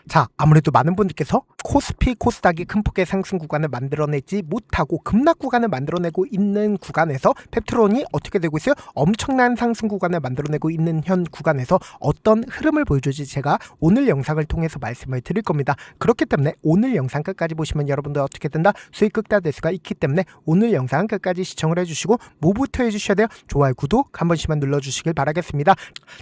자, 아무래도 많은 분들께서 코스피, 코스닥이 큰 폭의 상승 구간을 만들어내지 못하고 급락 구간을 만들어내고 있는 구간에서 펩트론이 어떻게 되고 있어요? 엄청난 상승 구간을 만들어내고 있는 현 구간에서 어떤 흐름을 보여줄지 제가 오늘 영상을 통해서 말씀을 드릴 겁니다. 그렇기 때문에 오늘 영상 끝까지 보시면 여러분들 어떻게 된다? 수익 극대화될 수가 있기 때문에 오늘 영상 끝까지 시청을 해주시고 뭐부터 해주셔야 돼요? 좋아요, 구독 한 번씩만 눌러주시길 바라겠습니다.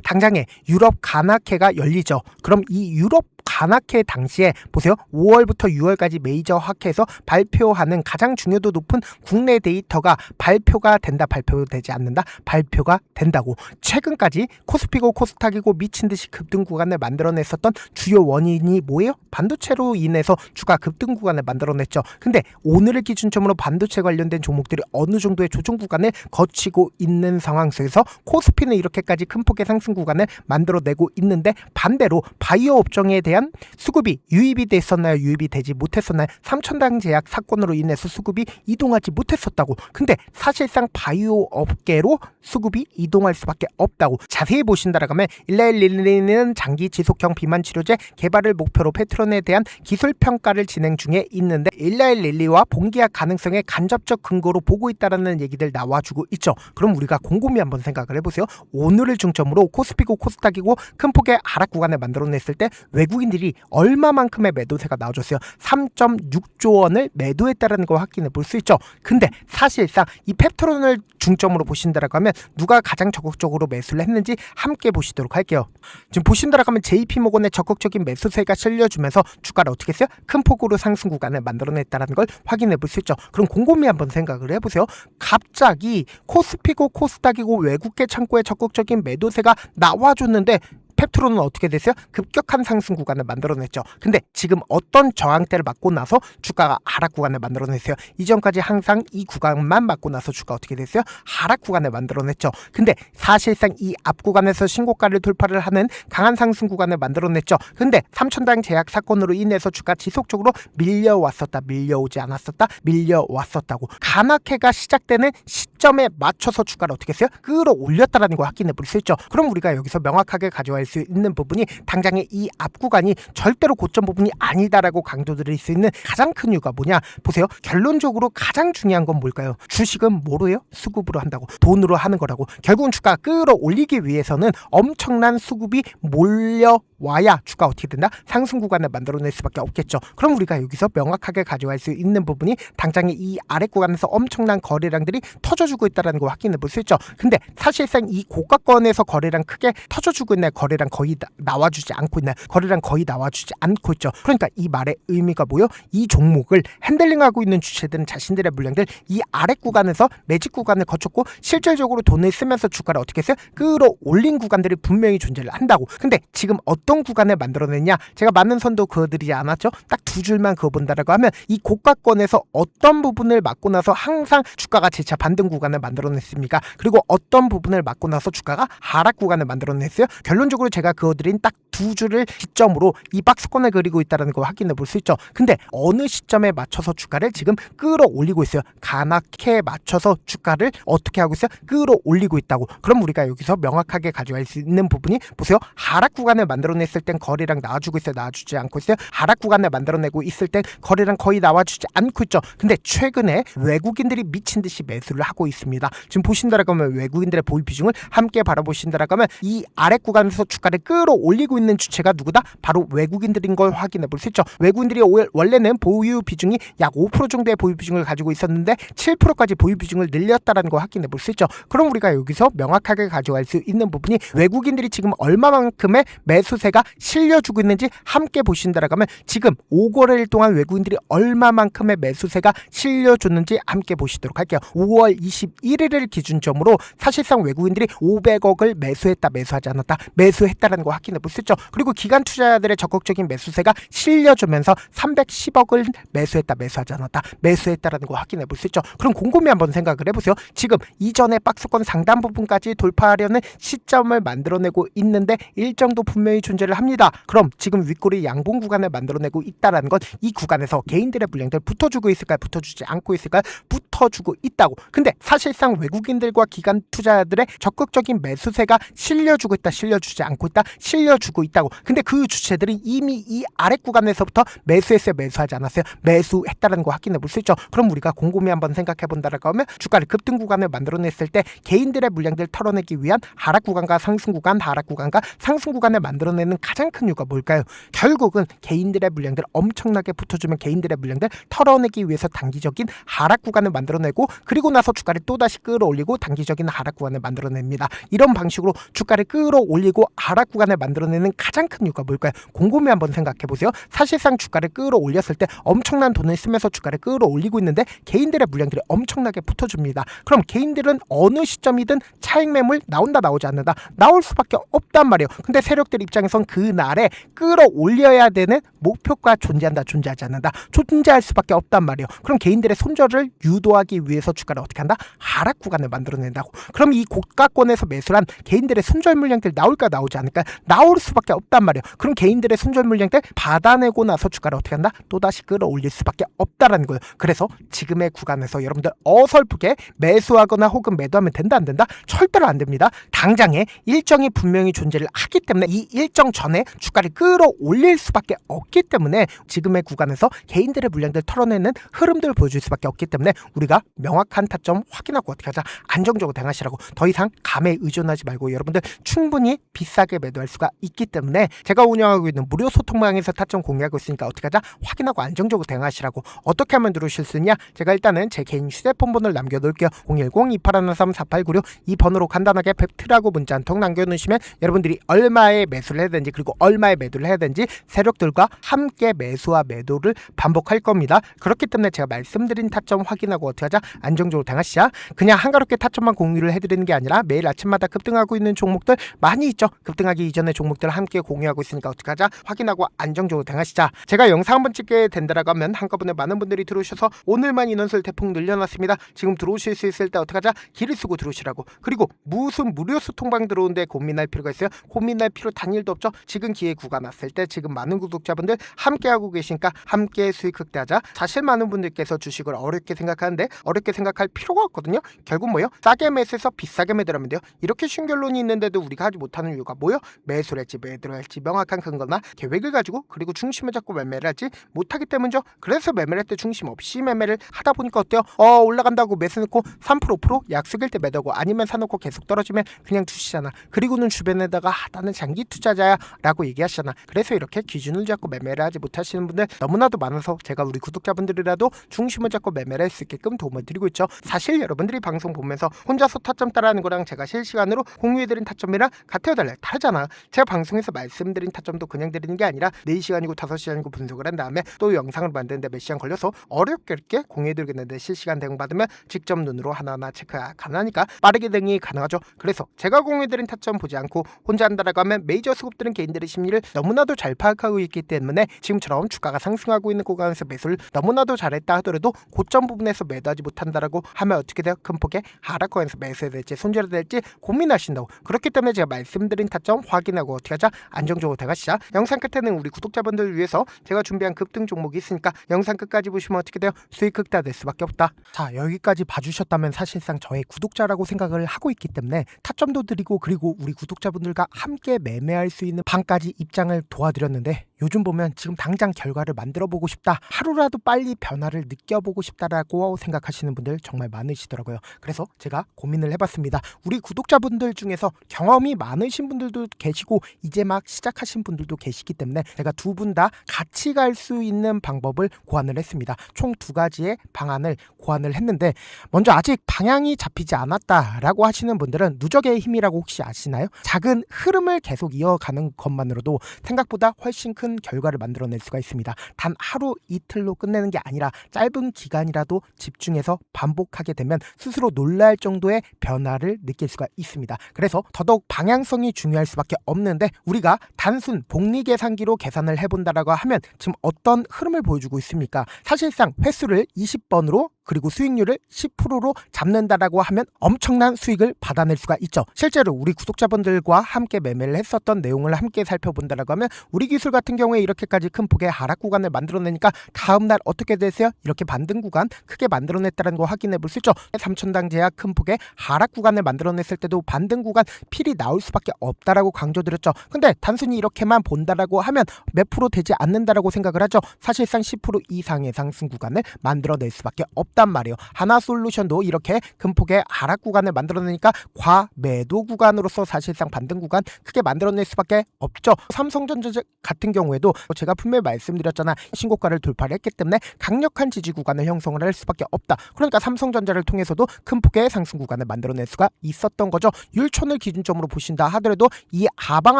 당장에 유럽 간악회가 열리죠. 그럼 이 유럽 간악회 당시에 보세요. 5월부터 6월까지 메이저 학회에서 발표하는 가장 중요도 높은 국내 데이터가 발표가 된다, 발표되지 않는다, 발표가 된다고. 최근까지 코스피고 코스닥이고 미친듯이 급등 구간을 만들어냈었던 주요 원인이 뭐예요? 반도체로 인해서 주가 급등 구간을 만들어냈죠. 근데 오늘을 기준점으로 반도체 관련된 종목들이 어느 정도의 조정 구간을 거치고 있는 상황 속에서 코스피는 이렇게까지 큰 폭의 상승 구간을 만들어내고 있는데 반대로 바이오 업종에 대한 수급이 유입이 됐었나요? 유입이 되지 못했었나요? 3천당 제약 사건으로 인해서 수급이 이동하지 못했었다고. 근데 사실상 바이오 업계로 수급이 이동할 수밖에 없다고. 자세히 보신다라고 하면 일라일릴리는 장기 지속형 비만 치료제 개발을 목표로 펩트론에 대한 기술 평가를 진행 중에 있는데 일라일릴리와 본계약 가능성의 간접적 근거로 보고 있다라는 얘기들 나와주고 있죠. 그럼 우리가 곰곰이 한번 생각을 해보세요. 오늘을 중점으로 코스피고 코스닥이고 큰 폭의 하락 구간을 만들어냈을 때 외국인들이 얼마만큼의 매도세가 나와줬어요? 3.6조 원을 매도했다는 걸 확인해 볼 수 있죠. 근데 사실상 이 펩트론을 중점으로 보신다라고 하면 누가 가장 적극적으로 매수를 했는지 함께 보시도록 할게요. 지금 보신다라고 하면 JP모건의 적극적인 매수세가 실려주면서 주가를 어떻게 했어요? 큰 폭으로 상승 구간을 만들어냈다는 걸 확인해 볼 수 있죠. 그럼 곰곰이 한번 생각을 해보세요. 갑자기 코스피고 코스닥이고 외국계 창고에 적극적인 매도세가 나와줬는데 펩트론은 어떻게 됐어요? 급격한 상승 구간을 만들어냈죠. 근데 지금 어떤 저항대를 맞고 나서 주가가 하락 구간을 만들어냈어요. 이전까지 항상 이 구간만 맞고 나서 주가 어떻게 됐어요? 하락 구간을 만들어냈죠. 근데 사실상 이 앞 구간에서 신고가를 돌파를 하는 강한 상승 구간을 만들어냈죠. 근데 3천당 제약 사건으로 인해서 주가 지속적으로 밀려왔었다, 밀려오지 않았었다, 밀려왔었다고. 간악회가 시작되는 시점에 맞춰서 주가를 어떻게 했어요? 끌어올렸다라는 거 확인해 볼 수 있죠. 그럼 우리가 여기서 명확하게 가져갈 수 있는 부분이 당장의 이 앞 구간이 절대로 고점 부분이 아니다라고 강조드릴 수 있는 가장 큰 이유가 뭐냐? 보세요. 결론적으로 가장 중요한 건 뭘까요? 주식은 뭐로 해요? 수급으로 한다고. 돈으로 하는 거라고. 결국은 주가 끌어올리기 위해서는 엄청난 수급이 몰려와야 주가 어떻게 된다? 상승 구간을 만들어낼 수밖에 없겠죠. 그럼 우리가 여기서 명확하게 가져갈 수 있는 부분이 당장의 이 아래 구간에서 엄청난 거래량들이 터져주고 있다는 걸 확인해 볼 수 있죠. 근데 사실상 이 고가권에서 거래량 크게 터져주고 있나요? 거래량 거의 나와주지 않고 있나요? 거래량 거의 나와주지 않고 있죠. 그러니까 이 말의 의미가 뭐예요? 이 종목을 핸들링하고 있는 주체들은 자신들의 물량들 이 아래 구간에서 매직 구간을 거쳤고 실질적으로 돈을 쓰면서 주가를 어떻게 했어요? 끌어올린 구간들이 분명히 존재를 한다고. 근데 지금 어떤 구간을 만들어냈냐? 제가 많은 선도 그어드리지 않았죠? 딱 두 줄만 그어본다라고 하면 이 고가권에서 어떤 부분을 맞고 나서 항상 주가가 재차 반등 구간을 만들어냈습니까? 그리고 어떤 부분을 맞고 나서 주가가 하락 구간을 만들어냈어요? 결론적으로 제가 그어드린 딱 두 줄을 기점으로 이 박스권을 그리고 있다는 걸 확인해 볼 수 있죠. 근데 어느 시점에 맞춰서 주가를 지금 끌어올리고 있어요. 간악회에 맞춰서 주가를 어떻게 하고 있어요? 끌어올리고 있다고. 그럼 우리가 여기서 명확하게 가져갈 수 있는 부분이 보세요. 하락 구간을 만들어냈을 땐 거래량 나와주고 있어요? 나와주지 않고 있어요? 하락 구간을 만들어내고 있을 땐 거래량 거의 나와주지 않고 있죠. 근데 최근에 외국인들이 미친 듯이 매수를 하고 있습니다. 지금 보신다라고 하면 외국인들의 보유 비중을 함께 바라보신다라고 하면 이 아래 구간에서 주가를 끌어올리고 있는 주체가 누구다? 바로 외국인들인 걸 확인해 볼 수 있죠. 외국인들이 원래는 보유 비중이 약 5% 정도의 보유 비중을 가지고 있었는데 7%까지 보유 비중을 늘렸다라는 걸 확인해 볼 수 있죠. 그럼 우리가 여기서 명확하게 가져갈 수 있는 부분이 외국인들이 지금 얼마만큼의 매수세가 실려주고 있는지 함께 보신다라고 하면 지금 5거래일 동안 외국인들이 얼마만큼의 매수세가 실려줬는지 함께 보시도록 할게요. 5월 21일을 기준점으로 사실상 외국인들이 500억을 매수했다, 매수하지 않았다, 매수했다라는 거 확인해 볼 수 있죠. 그리고 기관 투자자들의 적극적인 매수세가 실려주면서 310억을 매수했다, 매수하지 않았다, 매수했다라는 거 확인해 볼 수 있죠. 그럼 곰곰이 한번 생각을 해보세요. 지금 이전에 박스권 상단 부분까지 돌파하려는 시점을 만들어내고 있는데 일정도 분명히 존재를 합니다. 그럼 지금 윗꼬리 양봉 구간을 만들어내고 있다라는 건 이 구간에서 개인들의 물량들 붙어주고 있을까요? 붙어주지 않고 있을까요? 붙어주고 있다고. 근데 사실상 외국인들과 기관 투자자들의 적극적인 매수세가 실려주고 있다, 실려주지 않고 있다, 실려주고 있다고. 근데 그 주체들이 이미 이 아래 구간에서부터 매수했어요, 매수하지 않았어요? 매수했다라는 거 확인해 볼 수 있죠. 그럼 우리가 곰곰이 한번 생각해 본다라고 하면 주가를 급등 구간을 만들어냈을 때 개인들의 물량들 털어내기 위한 하락 구간과 상승 구간, 하락 구간과 상승 구간을 만들어내는 가장 큰 이유가 뭘까요? 결국은 개인들의 물량들 엄청나게 붙어주면 개인들의 물량들 털어내기 위해서 단기적인 하락 구간을 만들어내고 그리고 나서 주가를 또다시 끌어올리고 단기적인 하락 구간을 만들어냅니다. 이런 방식으로 주가를 끌어올리고 하락 구간을 만들어내는 가장 큰 이유가 뭘까요? 곰곰이 한번 생각해 보세요. 사실상 주가를 끌어올렸을 때 엄청난 돈을 쓰면서 주가를 끌어올리고 있는데 개인들의 물량들이 엄청나게 붙어줍니다. 그럼 개인들은 어느 시점이든 차익 매물 나온다, 나오지 않는다, 나올 수밖에 없단 말이에요. 근데 세력들 입장에선 그날에 끌어올려야 되는 목표가 존재한다, 존재하지 않는다, 존재할 수밖에 없단 말이에요. 그럼 개인들의 손절을 유도하기 위해서 주가를 어떻게 한다? 하락 구간을 만들어낸다고. 그럼 이 고가권에서 매수한 개인들의 손절 물량들 나올까, 나오지 않을까? 나올 수밖에 없단 말이에요. 그럼 개인들의 손절 물량들 받아내고 나서 주가를 어떻게 한다? 또다시 끌어올릴 수밖에 없다라는 거예요. 그래서 지금의 구간에서 여러분들 어설프게 매수하거나 혹은 매도하면 된다, 안 된다? 절대로 안 됩니다. 당장에 일정이 분명히 존재를 하기 때문에 이 일정 전에 주가를 끌어올릴 수밖에 없기 때문에 지금의 구간에서 개인들의 물량들 털어내는 흐름들을 보여줄 수밖에 없기 때문에 우리가 명확한 타점 확인하고 어떻게 하자? 안정적으로 대응하시라고. 더 이상 감에 의존하지 말고 여러분들 충분히 비싸게 매도할 수가 있기 때문에 제가 운영하고 있는 무료 소통방에서 타점 공유하고 있으니까 어떻게 하자? 확인하고 안정적으로 대응하시라고. 어떻게 하면 누르실 수 있냐? 제가 일단은 제 개인 휴대폰 번호를 남겨놓을게요. 010-2813-4896 이 번호로 간단하게 펩트라고 문자 한 통 남겨놓으시면 여러분들이 얼마에 매수를 해야 되는지 그리고 얼마에 매도를 해야 되는지 세력들과 함께 매수와 매도를 반복할 겁니다. 그렇기 때문에 제가 말씀드린 타점 확인하고 어떻게 하자? 안정적으로 대응하시자. 그냥 한가롭게 타점만 공유를 해드리는 게 아니라 매일 아침마다 급등하고 있는 종목들 많이 있죠. 급등하기 이전의 종목들을 함께 공유하고 있으니까 어떻게 하자? 확인하고 안정적으로 대응하시자. 제가 영상 한번 찍게 된다라고 하면 한꺼번에 많은 분들이 들어오셔서 오늘만 인원수를 대폭 늘려놨습니다. 지금 들어오실 수 있을 때 어떻게 하자? 길을 쓰고 들어오시라고. 그리고 무슨 무료 소통방 들어오는데 고민할 필요가 있어요? 고민할 필요 단일도 없죠. 지금 기회 구간 왔을 때 지금 많은 구독자분들 함께하고 계시니까 함께 수익 극대하자. 사실 많은 분들께서 주식을 어렵게 생각하는데 어렵게 생각할 필요가 없거든요. 결국 뭐요? 싸게 매수해서 비싸게 매도하면 돼요. 이렇게 쉬운 결론이 있는데도 우리가 하지 못하는 이유가 뭐요? 매수를 할지 매도를 할지 명확한 근거나 계획을 가지고 그리고 중심을 잡고 매매를 할지 못하기 때문이죠. 그래서 매매를 할 때 중심 없이 매매를 하다 보니까 어때요? 올라간다고 매수 넣고 3% 5% 약속일 때 매도하고 아니면 사놓고 계속 떨어지면 그냥 두시잖아. 그리고는 주변에다가 나는 장기 투자자야 라고 얘기하시잖아. 그래서 이렇게 기준을 잡고 매매를 하지 못하시는 분들 너무나도 많아서 제가 우리 구독자분들이라도 중심을 잡고 매매를 할 수 있게끔 도움을 드리고 있죠. 사실 여러분들이 방송 보면서 혼자서 타점 따라하는 거랑 제가 실시간으로 공유해드린 타점이랑 같아요, 달라요? 다르잖아. 제가 방송에서 말씀드린 타점도 그냥 드리는 게 아니라 4시간이고 5시간이고 분석을 한 다음에 또 영상을 만드는데 몇 시간 걸려서 어렵게 이렇게 공유해드리겠는데 실시간 대응 받으면 직접 눈으로 하나하나 체크가 가능하니까 빠르게 대응이 가능하죠. 그래서 제가 공유해드린 타점 보지 않고 혼자 한다라고 하면 메이저 수급들은 개인들의 심리를 너무나도 잘 파악하고 있기 때문에 지금처럼 주가가 상승하고 있는 구간에서 매수를 너무나도 잘했다 하더라도 고점 부분에서 매도하지 못한다라고 하면 어떻게 돼요? 큰 폭의 하락권에서 매수해야 될지 손절해야 될지 고민하신다고. 그렇기 때문에 제가 말씀드린 타점 확인하고 어떻게 하자? 안정적으로 대가시자. 영상 끝에는 우리 구독자분들을 위해서 제가 준비한 급등 종목이 있으니까 영상 끝까지 보시면 어떻게 돼요? 수익 극대화 될 수밖에 없다. 자, 여기까지 봐주셨다면 사실상 저의 구독자라고 생각을 하고 있기 때문에 타점도 드리고 그리고 우리 구독자분들과 함께 매매할 수 있는 방까지 입장을 도와드렸는데 요즘 보면 지금 당장 결과를 만들어 보고 싶다, 하루라도 빨리 변화를 느껴보고 싶다라고 생각하시는 분들 정말 많으시더라고요. 그래서 제가 고민을 해봤습니다. 우리 구독자분들 중에서 경험이 많으신 분들도 계시고 이제 막 시작하신 분들도 계시기 때문에 제가 두 분 다 같이 갈 수 있는 방법을 고안을 했습니다. 총 2가지의 방안을 고안을 했는데 먼저 아직 방향이 잡히지 않았다라고 하시는 분들은 누적의 힘이라고 혹시 아시나요? 작은 흐름을 계속 이어가는 것만으로도 생각보다 훨씬 큰 결과를 만들어낼 수가 있습니다. 단 하루 이틀로 끝내는 게 아니라 짧은 기간이라도 집중해서 반복하게 되면 스스로 놀랄 정도의 변화를 느낄 수가 있습니다. 그래서 더더욱 방향성이 중요할 수밖에 없는데 우리가 단순 복리 계산기로 계산을 해본다라고 하면 지금 어떤 흐름을 보여주고 있습니까? 사실상 횟수를 20번으로 그리고 수익률을 10%로 잡는다라고 하면 엄청난 수익을 받아낼 수가 있죠. 실제로 우리 구독자분들과 함께 매매를 했었던 내용을 함께 살펴본다라고 하면 우리 기술 같은 경우에 이렇게까지 큰 폭의 하락 구간을 만들어내니까 다음날 어떻게 됐어요? 이렇게 반등 구간 크게 만들어냈다는 거 확인해 볼 수 있죠. 3천당 제약 큰 폭의 하락 구간을 만들어냈을 때도 반등 구간 필이 나올 수밖에 없다라고 강조드렸죠. 근데 단순히 이렇게만 본다라고 하면 몇 프로 되지 않는다라고 생각을 하죠. 사실상 10% 이상의 상승 구간을 만들어낼 수밖에 없단 말이에요. 하나솔루션도 이렇게 큰 폭의 하락 구간을 만들어내니까 과매도 구간으로서 사실상 반등 구간 크게 만들어낼 수밖에 없죠. 삼성전자 같은 경우에도 제가 분명히 말씀드렸잖아. 신고가를 돌파를 했기 때문에 강력한 지지 구간을 형성을 할 수밖에 없다. 그러니까 삼성전자를 통해서도 큰 폭의 상승 구간을 만들어낼 수가 있었던 거죠. 율촌을 기준점으로 보신다 하더라도 이 하방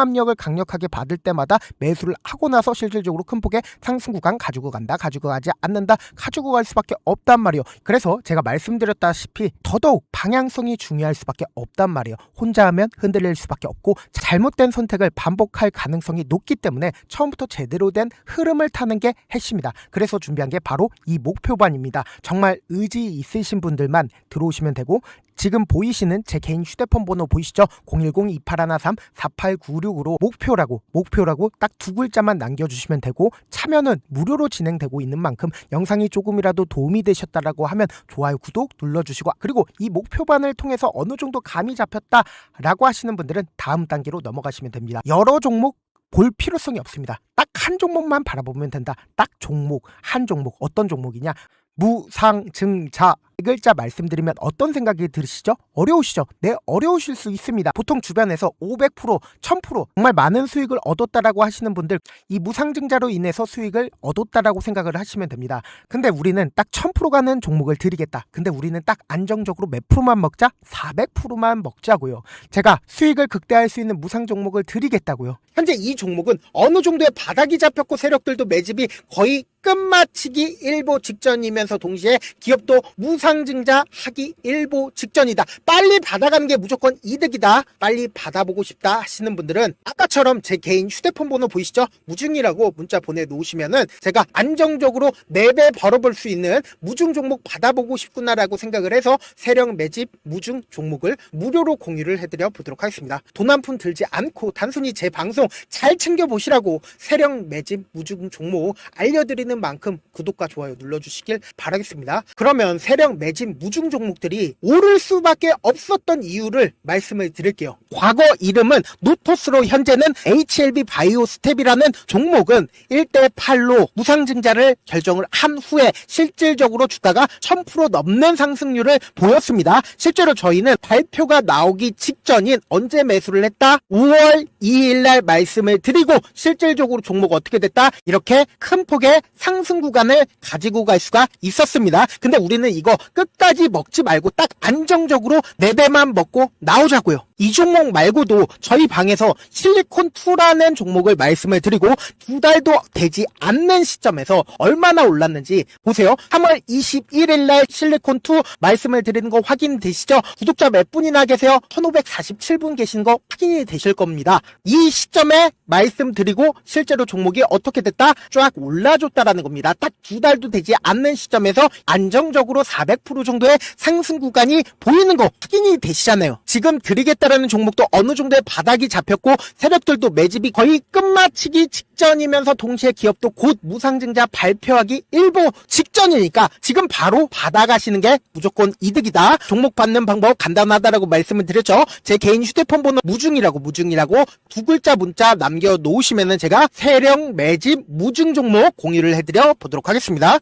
압력을 강력하게 받을 때마다 매수를 하고 나서 실질적으로 큰 폭의 상승 구간 가지고 간다, 가지고 가지 않는다, 가지고 갈 수밖에 없단 말이에요. 그래서 제가 말씀드렸다시피 더더욱 방향성이 중요할 수밖에 없단 말이에요. 혼자 하면 흔들릴 수밖에 없고 잘못된 선택을 반복할 가능성이 높기 때문에 처음부터 제대로 된 흐름을 타는 게 핵심이다. 그래서 준비한 게 바로 이 목표반입니다. 정말 의지 있으신 분들만 들어오시면 되고, 지금 보이시는 제 개인 휴대폰 번호 보이시죠? 010-2813-4896으로 목표라고 딱 두 글자만 남겨주시면 되고, 참여는 무료로 진행되고 있는 만큼 영상이 조금이라도 도움이 되셨다라고 하면 좋아요, 구독 눌러주시고, 그리고 이 목표반을 통해서 어느 정도 감이 잡혔다라고 하시는 분들은 다음 단계로 넘어가시면 됩니다. 여러 종목 볼 필요성이 없습니다. 딱 한 종목만 바라보면 된다. 딱 종목, 한 종목. 어떤 종목이냐? 무상증자. 이 글자 말씀드리면 어떤 생각이 들으시죠? 어려우시죠? 네, 어려우실 수 있습니다. 보통 주변에서 500%, 1000% 정말 많은 수익을 얻었다라고 하시는 분들, 이 무상증자로 인해서 수익을 얻었다라고 생각을 하시면 됩니다. 근데 우리는 딱 1000% 가는 종목을 드리겠다. 근데 우리는 딱 안정적으로 몇 프로만 먹자? 400%만 먹자고요. 제가 수익을 극대화할 수 있는 무상 종목을 드리겠다고요. 현재 이 종목은 어느 정도의 바닥이 잡혔고 세력들도 매집이 거의 끝마치기 일보 직전이면서 동시에 기업도 무상증자 하기 일보 직전이다. 빨리 받아가는 게 무조건 이득이다. 빨리 받아보고 싶다 하시는 분들은 아까처럼 제 개인 휴대폰 번호 보이시죠? 무중이라고 문자 보내놓으시면은 제가 안정적으로 4배 벌어볼 수 있는 무중 종목 받아보고 싶구나라고 생각을 해서 세력 매집 무중 종목을 무료로 공유를 해드려 보도록 하겠습니다. 돈 한 푼 들지 않고 단순히 제 방송 잘 챙겨보시라고 세력 매집 무중 종목 알려드리는 만큼 구독과 좋아요 눌러주시길 바라겠습니다. 그러면 세력 매집 무중 종목들이 오를 수밖에 없었던 이유를 말씀을 드릴게요. 과거 이름은 노토스로 현재는 HLB 바이오스텝이라는 종목은 1대8로 무상증자를 결정을 한 후에 실질적으로 주가가 1000% 넘는 상승률을 보였습니다. 실제로 저희는 발표가 나오기 직전인 언제 매수를 했다? 5월 2일날 말씀을 드리고 실질적으로 종목 어떻게 됐다? 이렇게 큰 폭의 상승 구간을 가지고 갈 수가 있었습니다. 근데 우리는 이거 끝까지 먹지 말고 딱 안정적으로 4배만 먹고 나오자고요. 이 종목 말고도 저희 방에서 실리콘2라는 종목을 말씀을 드리고 2달도 되지 않는 시점에서 얼마나 올랐는지 보세요. 3월 21일날 실리콘2 말씀을 드리는 거 확인되시죠? 구독자 몇 분이나 계세요? 1547분 계신 거 확인이 되실 겁니다. 이 시점에 말씀드리고 실제로 종목이 어떻게 됐다? 쫙 올라줬다라는 겁니다. 딱 2달도 되지 않는 시점에서 안정적으로 400% 정도의 상승 구간이 보이는 거 확인이 되시잖아요. 지금 드리겠다라는 종목도 어느 정도의 바닥이 잡혔고 세력들도 매집이 거의 끝마치기 직전이면서 동시에 기업도 곧 무상증자 발표하기 일보 직전이니까 지금 바로 받아가시는 게 무조건 이득이다. 종목 받는 방법 간단하다라고 말씀을 드렸죠. 제 개인 휴대폰 번호 무중이라고 두 글자 문자 남겨놓으시면은 제가 세력 매집 무중 종목 공유를 해드려 보도록 하겠습니다.